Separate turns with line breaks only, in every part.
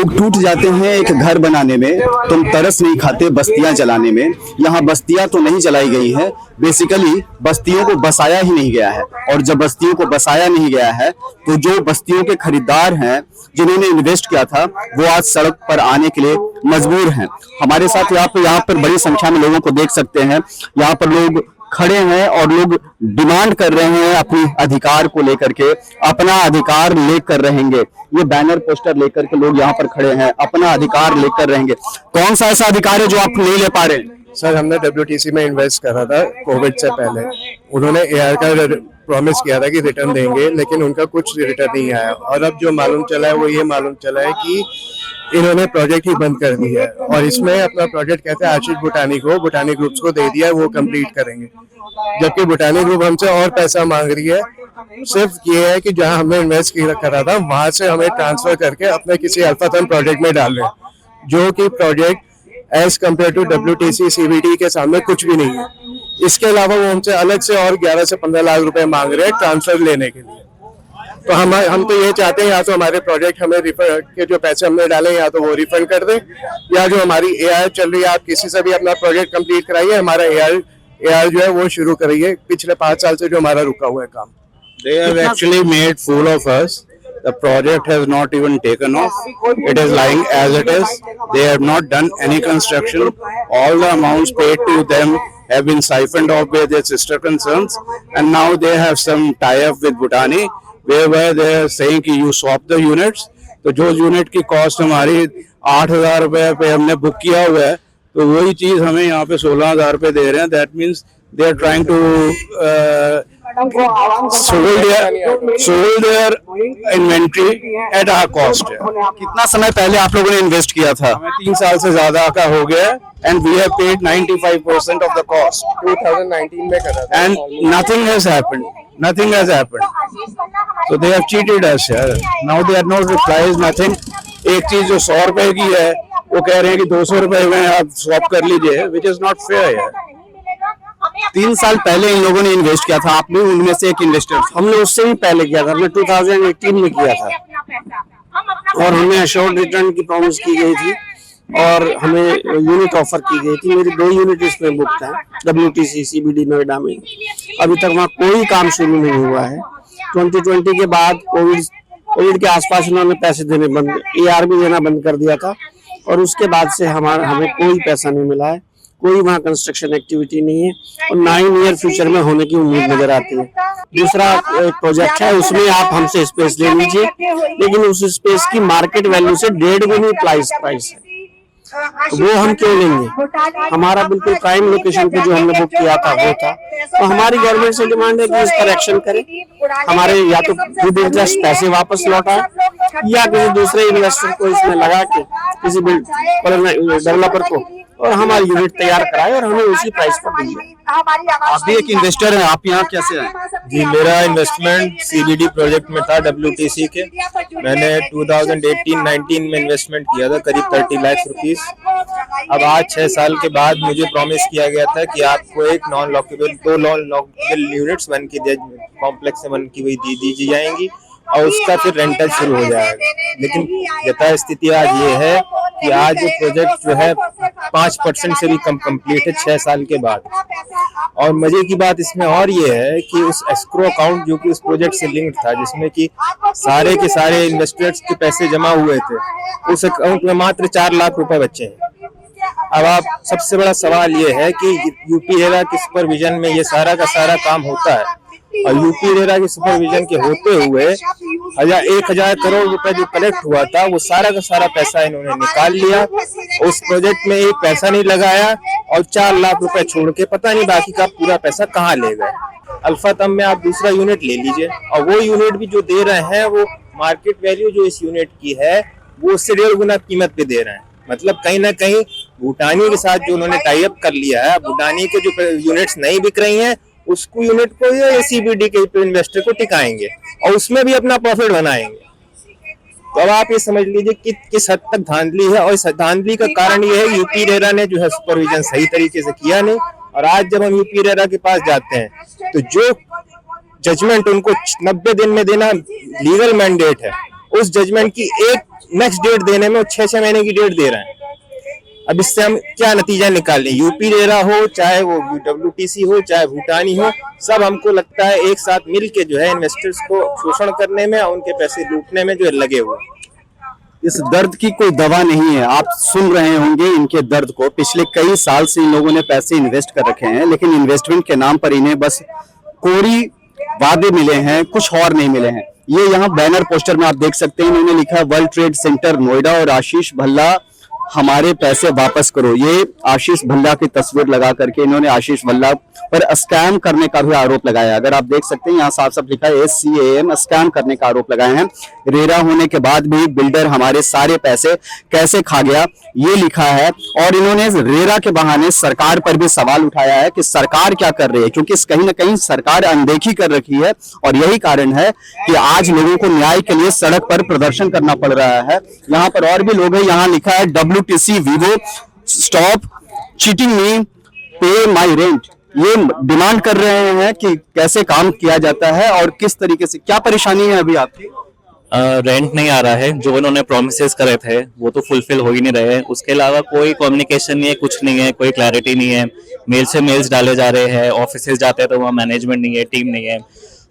लोग टूट जाते हैं एक घर बनाने में, तुम तरस नहीं खाते बस्तियां जलाने में। यहाँ बस्तियां तो नहीं जलाई गई है, बेसिकली बस्तियों को बसाया ही नहीं गया है। और जब बस्तियों को बसाया नहीं गया है तो जो बस्तियों के खरीदार हैं, जिन्होंने इन्वेस्ट किया था, वो आज सड़क पर आने के लिए मजबूर हैं। हमारे साथ यहाँ पर बड़ी संख्या में लोगों को देख सकते हैं। यहाँ पर लोग खड़े हैं और लोग डिमांड कर रहे हैं अपने अधिकार को लेकर के, अपना अधिकार लेकर रहेंगे। ये बैनर पोस्टर लेकर के लोग यहाँ पर खड़े हैं, अपना अधिकार लेकर रहेंगे। कौन सा ऐसा अधिकार है जो आप नहीं ले पा रहे हैं?
सर, हमने WTC में इन्वेस्ट करा था कोविड से पहले। उन्होंने AR का प्रॉमिस किया था कि रिटर्न देंगे, लेकिन उनका कुछ रिटर्न नहीं आया। और अब जो मालूम चला है वो ये मालूम चला है कि इन्होंने प्रोजेक्ट ही बंद कर दिया है। और इसमें अपना प्रोजेक्ट कहते हैं आशीष बुटानी ग्रुप्स को दे दिया है, वो कंप्लीट करेंगे। जबकि बुटानी ग्रुप हमसे और पैसा मांग रही है। सिर्फ ये है कि जहां हमने इन्वेस्ट करा था वहां से हमें ट्रांसफर करके अपने किसी अल्फाथन प्रोजेक्ट में डाल रहे हैं, जो कि project as compared to WTC CBD के सामने कुछ भी नहीं है। इसके अलावा वो हमसे अलग से और 11 से 15 लाख रुपए मांग रहे हैं ट्रांसफर लेने के लिए। तो हम तो ये चाहते हैं या तो हमारे प्रोजेक्ट हमें रिफंड के जो पैसे हमने डाले या तो वो रिफंड कर दें, या जो हमारी AR चल रही है, आप किसी से भी अपना प्रोजेक्ट कंप्लीट कराइए, हमारा AR जो है वो शुरू करिए। पिछले 5 साल से जो हमारा रुका हुआ है काम।
They have actually made fool of us. The project has not even taken off. It is lying as it is. They have not done any construction. All the amounts paid to them have been siphoned off by their sister concerns, and now they have some tie-up with Bhutani, whereby they are saying कि you swap the units. तो जो unit की cost हमारी 8,000 रुपए पे हमने book किया हुआ है, तो वही चीज हमें यहाँ पे 16,000 रुपए दे रहे हैं। That means they are trying to sold their inventory at our cost.
कितना समय पहले आप लोगों ने इन्वेस्ट किया था?
हमें 3 साल से ज्यादा का हो गया, and we have paid 95% of the cost.
2019 में करा था,
and nothing has happened. So they have cheated us here. Now they are not replies, nothing. एक चीज जो 100 रुपए की है, वो कह रहे हैं कि 200 रुपए में आप स्वैप कर लीजिए, which is not fair है।
3 साल पहले इन लोगों ने इन्वेस्ट किया था, आप भी उनमें से एक इन्वेस्टर?
हमने उससे भी पहले किया था, हमने 2018 में किया था, और हमें अश्योर्ड रिटर्न की प्रॉमिस की गई थी और हमें यूनिट ऑफर की गई थी। मेरी 2 यूनिट इसमें बुक है WTC CBD नोएडा में। अभी तक वहाँ कोई काम शुरू नहीं हुआ है। 2020 के बाद कोविड के आसपास उन्होंने पैसे देने बंद, AR भी देना बंद कर दिया था, और उसके बाद से हमें कोई पैसा नहीं मिला है। कोई वहाँ कंस्ट्रक्शन एक्टिविटी नहीं है, और ना ही नियर फ्यूचर में होने की उम्मीद नजर आती है। दूसरा प्रोजेक्ट है, उसमें आप हमसे स्पेस ले लीजिए, लेकिन उस स्पेस की मार्केट वैल्यू से 1.5 गुनी प्राइस है, तो वो हम क्यों लेंगे? हमारा बिल्कुल प्राइम लोकेशन पे जो हमने बुक किया था वो था। तो हमारी गवर्नमेंट से डिमांड है कि इस पर एक्शन करे, हमारे या तो विद इंटरेस्ट पैसे वापस लौटाए, या किसी दूसरे इन्वेस्टर को इसमें लगा के किसी डेवलपर को और हमारी यूनिट तैयार कराए और हमें उसी प्राइस पर दीजिए।
आप भी एक इन्वेस्टर हैं, आप यहाँ कैसे आए?
जी, मेरा इन्वेस्टमेंट CBD प्रोजेक्ट में था WTC के। मैंने 2018-19 में इन्वेस्टमेंट किया था, करीब 30 लाख रुपीस। अब आज 6 साल के बाद मुझे प्रॉमिस किया गया था कि आपको एक दो नॉन लॉकेबल यूनिट्स बन के कॉम्प्लेक्स से बन की हुई दी जाएंगी, और उसका फिर रेंटल शुरू हो जाएगा। लेकिन यथा स्थिति आज ये है कि आज जो प्रोजेक्ट जो है 5% से भी कम कंप्लीट है 6 साल के बाद। और मजे की बात इसमें और ये है कि उस एस्क्रो अकाउंट जो कि उस प्रोजेक्ट से लिंक्ड था, जिसमें कि सारे के सारे इन्वेस्टर्स के पैसे जमा हुए थे, उस अकाउंट में मात्र 4 लाख रुपए बचे हैं। अब आप सबसे बड़ा सवाल ये है कि UP-RERA के सुपरविजन में ये सारा का सारा काम होता है, और UP-RERA के सुपरविजन के होते हुए 1,000 करोड़ रुपए जो कलेक्ट हुआ था, वो सारा का सारा पैसा इन्होंने निकाल लिया। उस प्रोजेक्ट में एक पैसा नहीं लगाया, और 4 लाख रुपए छोड़ के पता नहीं बाकी का पूरा पैसा कहाँ ले गए। अल्फातम में आप दूसरा यूनिट ले लीजिए, और वो यूनिट भी जो दे रहे हैं वो मार्केट वैल्यू जो इस यूनिट की है वो उससे 1.5 गुना कीमत पे दे रहे हैं। मतलब कहीं ना कहीं भूटानी के साथ जो उन्होंने टाई अप कर लिया है, भूटानी के जो यूनिट्स नहीं बिक रही हैं, उसको यूनिट को या CBD के इन्वेस्टर को टिकाएंगे और उसमें भी अपना प्रॉफिट बनाएंगे। तो अब आप ये समझ लीजिए कि किस हद तक धांधली है, और इस धांधली का कारण ये है कि UP-RERA ने जो है सुपरविजन सही तरीके से किया नहीं। और आज जब हम UP-RERA के पास जाते हैं तो जो जजमेंट उनको 90 दिन में देना लीगल मैंडेट है, उस जजमेंट की नेक्स्ट डेट देने में 6-6 महीने की डेट दे रहे हैं। अब इससे हम क्या नतीजा निकाल लें? यूपी दे रहा हो, चाहे वो WTC हो, चाहे भूटानी हो, सब हमको लगता है एक साथ मिल के जो है इन्वेस्टर्स को शोषण करने में और उनके पैसे लूटने में जो है लगे हुए।
इस दर्द की कोई दवा नहीं है। आप सुन रहे होंगे इनके दर्द को। पिछले कई साल से इन लोगों ने पैसे इन्वेस्ट कर रखे हैं, लेकिन इन्वेस्टमेंट के नाम पर इन्हें बस कोरी वादे मिले हैं, कुछ और नहीं मिले हैं। ये यहाँ बैनर पोस्टर में आप देख सकते हैं, इन्होंने लिखा है वर्ल्ड ट्रेड सेंटर नोएडा और आशीष भल्ला हमारे पैसे वापस करो। ये आशीष भल्ला की तस्वीर लगा करके इन्होंने आशीष भल्ला पर स्कैम करने का भी आरोप लगाया। अगर आप देख सकते हैं यहाँ साफ साफ लिखा है SCAM, स्कैम करने का आरोप लगाए हैं। रेरा होने के बाद भी बिल्डर हमारे सारे पैसे कैसे खा गया, ये लिखा है। और इन्होंने रेरा के बहाने सरकार पर भी सवाल उठाया है कि सरकार क्या कर रही है, क्योंकि कहीं ना कहीं सरकार अनदेखी कर रखी है और यही कारण है कि आज लोगों को न्याय के लिए सड़क पर प्रदर्शन करना पड़ रहा है। यहाँ पर और भी लोग हैं। यहाँ लिखा है WTC वीवो स्टॉप चीटिंग मी, पे माई रेंट। ये डिमांड कर रहे हैं कि कैसे काम किया जाता है और किस तरीके से, क्या परेशानी है अभी आपकी?
रेंट नहीं आ रहा है, जो उन्होंने प्रोमिसेस करे थे वो तो फुलफिल हो ही नहीं रहे हैं। उसके अलावा कोई कम्युनिकेशन नहीं है, कुछ नहीं है, कोई क्लैरिटी नहीं है। मेल से मेल्स डाले जा रहे हैं, ऑफिसेज जाते हैं तो वहाँ मैनेजमेंट नहीं है, टीम नहीं है।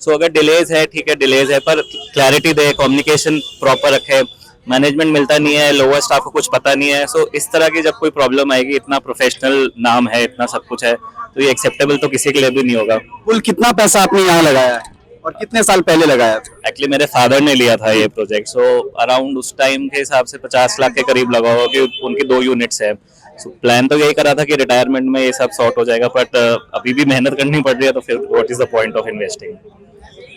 सो अगर डिलेज है, ठीक है डिलेज है, पर क्लैरिटी दे, कम्युनिकेशन प्रॉपर रखे। मैनेजमेंट मिलता नहीं है, लोअर स्टाफ को कुछ पता नहीं है। सो इस तरह की जब कोई प्रॉब्लम आएगी, इतना प्रोफेशनल नाम है, इतना सब कुछ है, तो ये एक्सेप्टेबल तो किसी के लिए भी नहीं होगा।
कुल कितना पैसा आपने यहाँ लगाया है और कितने साल पहले लगाया था?
एक्चुअली मेरे फादर ने लिया था ये प्रोजेक्ट, सो अराउंड उस टाइम के हिसाब से 50 लाख के करीब लगा होगा, कि उनकी 2 यूनिट्स है। सो प्लान तो यही करा था कि रिटायरमेंट में ये सब सॉर्ट हो जाएगा, बट अभी भी मेहनत करनी पड़ रही है, तो फिर what is the point of investing.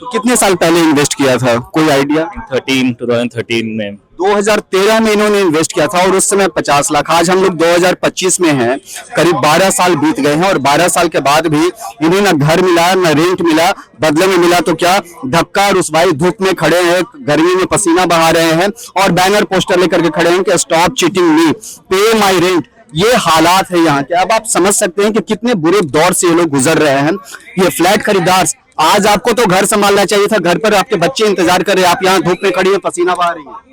तो कितने साल पहले इन्वेस्ट किया था, कोई आइडिया?
2013 में
2013 में इन्होंने इन्वेस्ट किया था और उस समय 50 लाख। आज हम लोग 2025 में हैं, करीब 12 साल बीत गए हैं और 12 साल के बाद भी इन्हें ना घर मिला, ना रेंट मिला। बदले में मिला तो क्या, धक्का रुसवाई, धूप में खड़े हैं, गर्मी में पसीना बहा रहे हैं और बैनर पोस्टर लेकर के खड़े हैं कि स्टॉप चीटिंग मी, पे माई रेंट। ये हालात है यहाँ के। अब आप समझ सकते हैं कि कितने बुरे दौर से ये लोग गुजर रहे हैं। ये फ्लैट खरीदार, आज आपको तो घर संभालना चाहिए था, घर पर आपके बच्चे इंतजार कर रहे हैं, आप यहाँ धूप में खड़ी है, पसीना बहा रही है।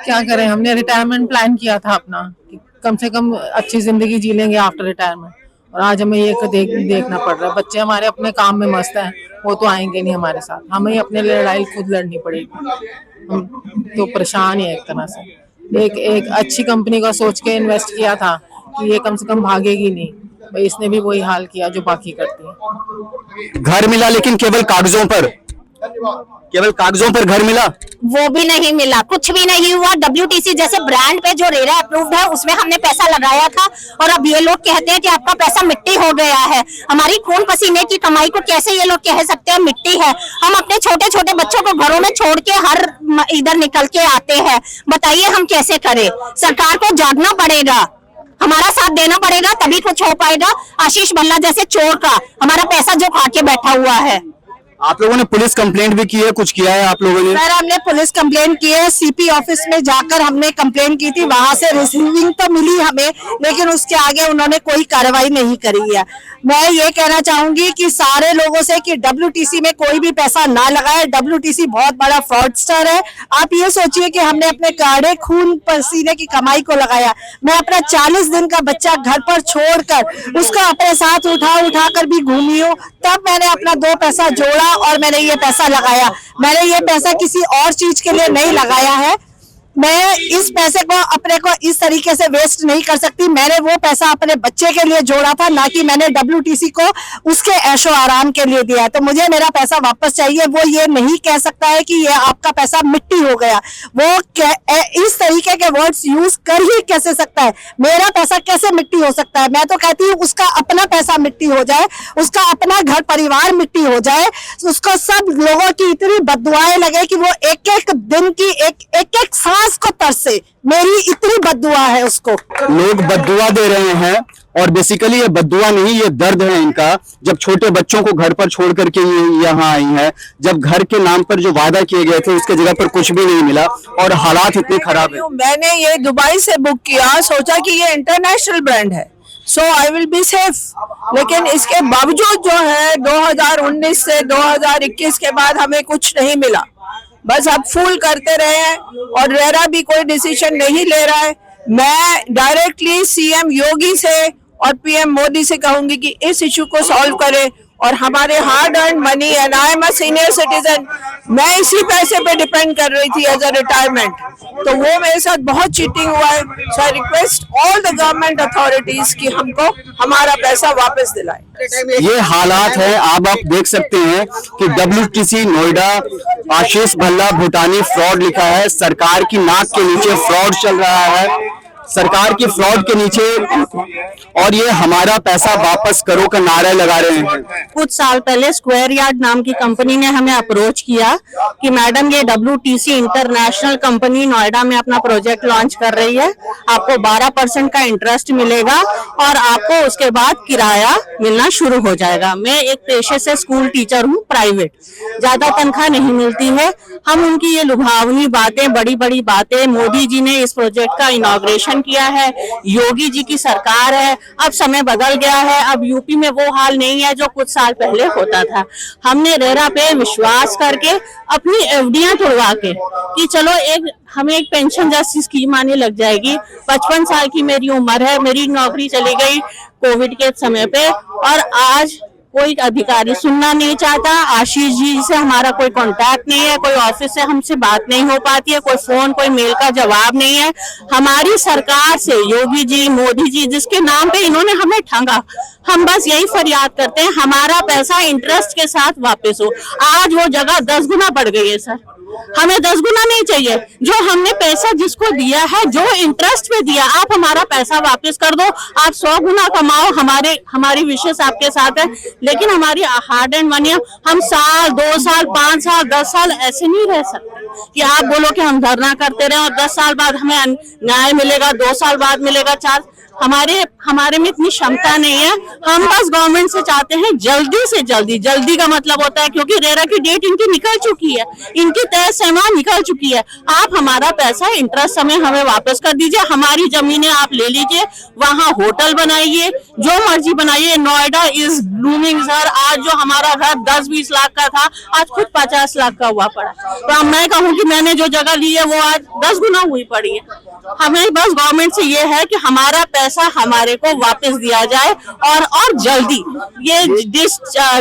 क्या करें, हमने रिटायरमेंट प्लान किया था अपना कि कम से कम अच्छी जिंदगी जी लेंगे आफ्टर रिटायरमेंट, और आज हमें ये देखना पड़ रहा है। बच्चे हमारे अपने काम में मस्त हैं, वो तो आएंगे नहीं हमारे साथ, हमें अपने लिए लड़ाई खुद लड़नी पड़ेगी। हम तो परेशान ही है एक तरह से। एक अच्छी कंपनी का सोच के इन्वेस्ट किया था कि ये कम से कम भागेगी नहीं, भाई इसने भी वही हाल किया जो बाकी करती है।
घर मिला लेकिन केवल कागजों पर, केवल कागजों पर घर मिला,
वो भी नहीं मिला, कुछ भी नहीं हुआ। WTC जैसे ब्रांड पे जो रेरा अप्रूव्ड है उसमें हमने पैसा लगाया था और अब ये लोग कहते हैं कि आपका पैसा मिट्टी हो गया है। हमारी खून पसीने की कमाई को कैसे ये लोग कह सकते हैं मिट्टी है? हम अपने छोटे छोटे बच्चों को घरों में छोड़ के हर इधर निकल के आते हैं, बताइए हम कैसे करें? सरकार को जागना पड़ेगा, हमारा साथ देना पड़ेगा, तभी कुछ हो पाएगा। आशीष भल्ला जैसे चोर का हमारा पैसा जो खा के बैठा हुआ है।
आप लोगों ने पुलिस कंप्लेंट भी की है, कुछ किया है आप लोगों ने?
सर हमने पुलिस कंप्लेंट की है, CP ऑफिस में जाकर हमने कंप्लेंट की थी, वहां से रिसीविंग तो मिली हमें, लेकिन उसके आगे उन्होंने कोई कार्रवाई नहीं करी है। मैं ये कहना चाहूंगी कि सारे लोगों से कि WTC में कोई भी पैसा ना लगाए। WTC बहुत बड़ा फ्रॉडस्टर है। आप ये सोचिए कि हमने अपने काढ़े खून पसीने की कमाई को लगाया। मैं अपना 40 दिन का बच्चा घर पर छोड़कर उसका अपने साथ उठा कर भी घूमी हूँ, तब मैंने अपना 2 पैसा जोड़ा और मैंने ये पैसा लगाया। मैंने ये पैसा किसी और चीज के लिए नहीं लगाया है। मैं इस पैसे को अपने को इस तरीके से वेस्ट नहीं कर सकती। मैंने वो पैसा अपने बच्चे के लिए जोड़ा था, ना कि मैंने WTC को उसके ऐशो आराम के लिए दिया। तो मुझे मेरा पैसा वापस चाहिए। वो ये नहीं कह सकता है कि ये आपका पैसा मिट्टी हो गया। वो इस तरीके के वर्ड्स यूज कर ही कैसे सकता है? मेरा पैसा कैसे मिट्टी हो सकता है? मैं तो कहती हूँ उसका अपना पैसा मिट्टी हो जाए, उसका अपना घर परिवार मिट्टी हो जाए, उसको सब लोगों की इतनी बददुआएं लगे कि वो एक एक दिन की एक सांस को तरसे। मेरी इतनी बद्दुआ है उसको।
लोग बद्दुआ दे रहे हैं और बेसिकली ये बद्दुआ नहीं, ये दर्द है इनका। जब छोटे बच्चों को घर पर छोड़ करके ये यहाँ आई है, जब घर के नाम पर जो वादा किए गए थे उसके जगह पर कुछ भी नहीं मिला और हालात इतने खराब है।
मैंने ये दुबई से बुक किया, सोचा कि ये इंटरनेशनल ब्रांड है, so I will be safe. लेकिन इसके बावजूद जो है 2019 से 2021 के बाद हमें कुछ नहीं मिला। बस अब फूल करते रहे हैं और रेरा भी कोई डिसीजन नहीं ले रहा है। मैं डायरेक्टली सीएम योगी से और पीएम मोदी से कहूंगी कि इस इशू को सॉल्व करें और हमारे hard earn money, and I am a senior citizen, मैं इसी पैसे पे डिपेंड कर रही थी एज अ रिटायरमेंट, तो वो मेरे साथ बहुत चीटिंग हुआ है। So I request all the government authorities कि हमको हमारा पैसा वापस दिलाएं।
ये हालात है, आप देख सकते हैं कि WTC नोएडा आशीष भल्ला भूटानी फ्रॉड लिखा है। सरकार की नाक के नीचे फ्रॉड चल रहा है, सरकार की फ्रॉड के नीचे, और ये हमारा पैसा वापस करो का नारा लगा रहे हैं।
कुछ साल पहले स्क्वायर यार्ड नाम की कंपनी ने हमें अप्रोच किया कि मैडम ये WTC इंटरनेशनल कंपनी नोएडा में अपना प्रोजेक्ट लॉन्च कर रही है, आपको 12% का इंटरेस्ट मिलेगा और आपको उसके बाद किराया मिलना शुरू हो जाएगा। मैं एक पेशे से स्कूल टीचर हूँ, प्राइवेट, ज्यादा तनख्वाह नहीं मिलती है। हम उनकी ये लुभावनी बातें, बड़ी बड़ी बातें, मोदी जी ने इस प्रोजेक्ट का इनॉग्रेशन किया है, योगी जी की सरकार है, अब समय बदल गया है, अब यूपी में वो हाल नहीं है जो कुछ साल पहले होता था। हमने रेरा पे विश्वास करके अपनी एफडियां तोड़वा के कि चलो हमें एक पेंशन जैसी स्कीम आने लग जाएगी। 55 साल की मेरी उम्र है, मेरी नौकरी चली गई कोविड के समय पे, और आज कोई अधिकारी सुनना नहीं चाहता। आशीष जी से हमारा कोई कांटेक्ट नहीं है, कोई ऑफिस से हमसे बात नहीं हो पाती है, कोई फोन, कोई मेल का जवाब नहीं है। हमारी सरकार से योगी जी, मोदी जी, जिसके नाम पे इन्होंने हमें ठगा, हम बस यही फरियाद करते हैं हमारा पैसा इंटरेस्ट के साथ वापस हो। आज वो जगह 10 गुना बढ़ गई है सर, हमें 10 गुना नहीं चाहिए। जो हमने पैसा जिसको दिया है, जो इंटरेस्ट पे दिया, आप हमारा पैसा वापस कर दो, आप 100 गुना कमाओ, हमारी विशेष आपके साथ है। लेकिन हमारी हार्ड एंड मनी, हम साल, 2 साल, 5 साल, 10 साल ऐसे नहीं रह सकते कि आप बोलो कि हम धरना करते रहे और 10 साल बाद हमें न्याय मिलेगा, 2 साल बाद मिलेगा, 4। हमारे में इतनी क्षमता नहीं है। हम बस गवर्नमेंट से चाहते हैं जल्दी से जल्दी, जल्दी का मतलब होता है क्योंकि रेरा की डेट इनकी निकल चुकी है, इनकी तय सीमा निकल चुकी है। आप हमारा पैसा इंटरेस्ट समय हमें वापस कर दीजिए, हमारी जमीनें आप ले लीजिए, वहाँ होटल बनाइए, जो मर्जी बनाइए। Noida is blooming sir. आज जो हमारा घर 10-20 लाख का था, आज खुद 50 लाख का हुआ पड़ा। तो अब मैं कहूँ कि मैंने जो जगह ली है वो आज 10 गुना हुई पड़ी है। हमें बस गवर्नमेंट से ये है कि हमारा पैसा हमारे को वापस दिया जाए और जल्दी। ये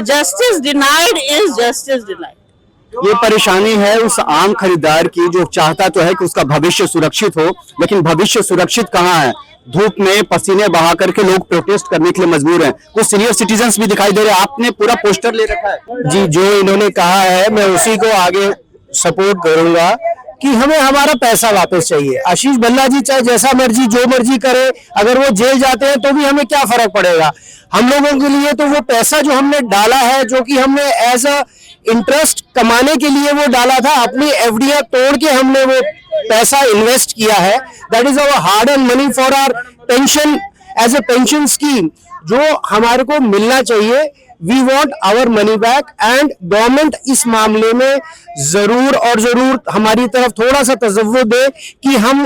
justice denied is justice denied.
ये परेशानी है उस आम खरीदार की जो चाहता तो है कि उसका भविष्य सुरक्षित हो, लेकिन भविष्य सुरक्षित कहाँ है? धूप में पसीने बहा करके लोग प्रोटेस्ट करने के लिए मजबूर हैं। कुछ सीनियर सिटीजन्स भी दिखाई दे रहे हैं, आपने पूरा पोस्टर ले रखा है।
जी, जो इन्होंने कहा है मैं उसी को आगे सपोर्ट करूंगा कि हमें हमारा पैसा वापस चाहिए। आशीष भल्ला जी चाहे जैसा मर्जी, जो मर्जी करे, अगर वो जेल जाते हैं तो भी हमें क्या फर्क पड़ेगा। हम लोगों के लिए तो वो पैसा जो हमने डाला है, जो कि हमने एज अ इंटरेस्ट कमाने के लिए वो डाला था, अपनी एफडियां तोड़ के हमने वो पैसा इन्वेस्ट किया है। That is our hard and money for our pension, as a pension scheme जो हमारे को मिलना चाहिए। We want our money back, and government इस मामले में जरूर और जरूर हमारी तरफ थोड़ा सा तजव्वुर दे कि हम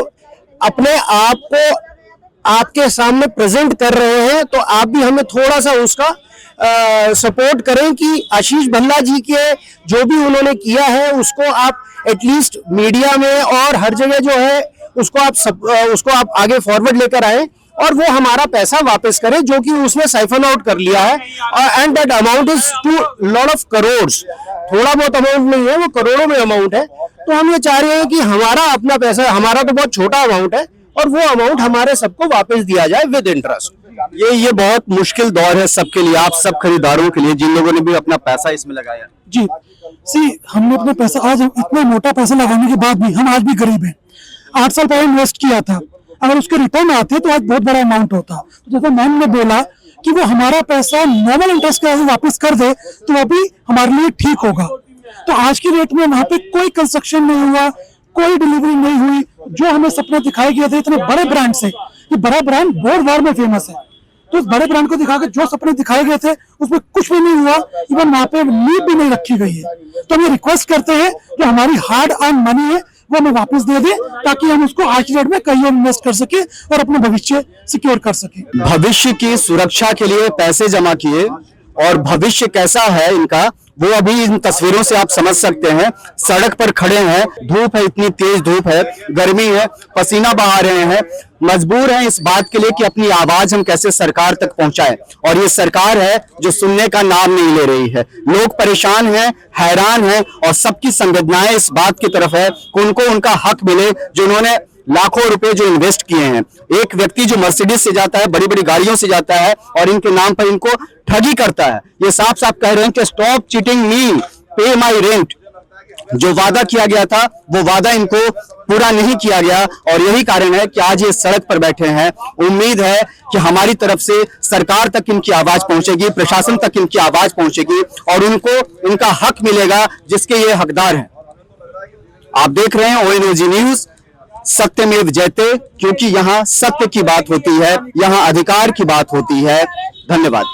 अपने आप को आपके सामने प्रेजेंट कर रहे हैं, तो आप भी हमें थोड़ा सा उसका सपोर्ट करें कि आशीष भल्ला जी के जो भी उन्होंने किया है उसको आप एटलीस्ट मीडिया में और हर जगह जो है उसको आप आगे फॉरवर्ड लेकर आए और वो हमारा पैसा वापस करे जो कि उसने साइफन आउट कर लिया है। And that amount is to lot of crores, थोड़ा बहुत अमाउंट नहीं है, वो करोड़ों में अमाउंट है। तो हम ये चाह रहे हैं कि हमारा अपना पैसा, हमारा तो बहुत छोटा अमाउंट है, और वो अमाउंट हमारे सबको वापस दिया जाए विद इंटरेस्ट।
ये बहुत मुश्किल दौर है सबके लिए, आप सब खरीदारों के लिए, जिन लोगों ने भी अपना पैसा इसमें लगाया।
जी हमने अपना पैसा, आज इतना मोटा पैसा लगाने के बाद भी हम आज भी गरीब हैं। 8 साल पहले इन्वेस्ट किया था, अगर उसके रिटर्न आते तो आज बहुत बड़ा अमाउंट होता। तो जैसे मैम ने बोला कि वो हमारा पैसा नॉर्मल इंटरेस्ट के वापस कर दे तो वो भी हमारे लिए ठीक होगा। तो आज की डेट में वहाँ पे कोई कंस्ट्रक्शन नहीं हुआ, कोई डिलीवरी नहीं हुई। जो हमें सपने दिखाए गए थे इतने बड़े ब्रांड से, ये बड़ा ब्रांड बोर्ड वार में फेमस है, तो उस बड़े ब्रांड को दिखा के जो सपने दिखाए गए थे उसमें कुछ भी नहीं हुआ, इवन वहाँ पे नींव भी नहीं रखी गई है। तो हम ये रिक्वेस्ट करते हैं कि हमारी हार्ड अर्न मनी है वो हमें वापस दे दे, ताकि हम उसको आज की डेट में कहीं और इन्वेस्ट कर सके और अपना भविष्य सिक्योर कर सके।
भविष्य की सुरक्षा के लिए पैसे जमा किए और भविष्य कैसा है इनका वो अभी इन तस्वीरों से आप समझ सकते हैं, सड़क पर खड़े हैं, धूप है, इतनी तेज धूप है, गर्मी है, पसीना बहा रहे हैं, मजबूर हैं इस बात के लिए कि अपनी आवाज हम कैसे सरकार तक पहुंचाएं। और ये सरकार है जो सुनने का नाम नहीं ले रही है। लोग परेशान हैं, हैरान हैं और सबकी संवेदनाएं इस बात की तरफ है कि उनको उनका हक मिले, जो उन्होंने लाखों रुपए जो इन्वेस्ट किए हैं। एक व्यक्ति जो मर्सिडीज से जाता है, बड़ी बड़ी गाड़ियों से जाता है और इनके नाम पर इनको ठगी करता है। ये साफ साफ कह रहे हैं कि स्टॉप चीटिंग मी, पे माई रेंट। जो वादा किया गया था वो वादा इनको पूरा नहीं किया गया और यही कारण है कि आज ये सड़क पर बैठे हैं। उम्मीद है कि हमारी तरफ से सरकार तक इनकी आवाज पहुंचेगी, प्रशासन तक इनकी आवाज पहुंचेगी और उनको उनका हक मिलेगा जिसके ये हकदार हैं। आप देख रहे हैं ONOG न्यूज, सत्यमेव जयते, क्योंकि यहाँ सत्य की बात होती है, यहाँ अधिकार की बात होती है। धन्यवाद।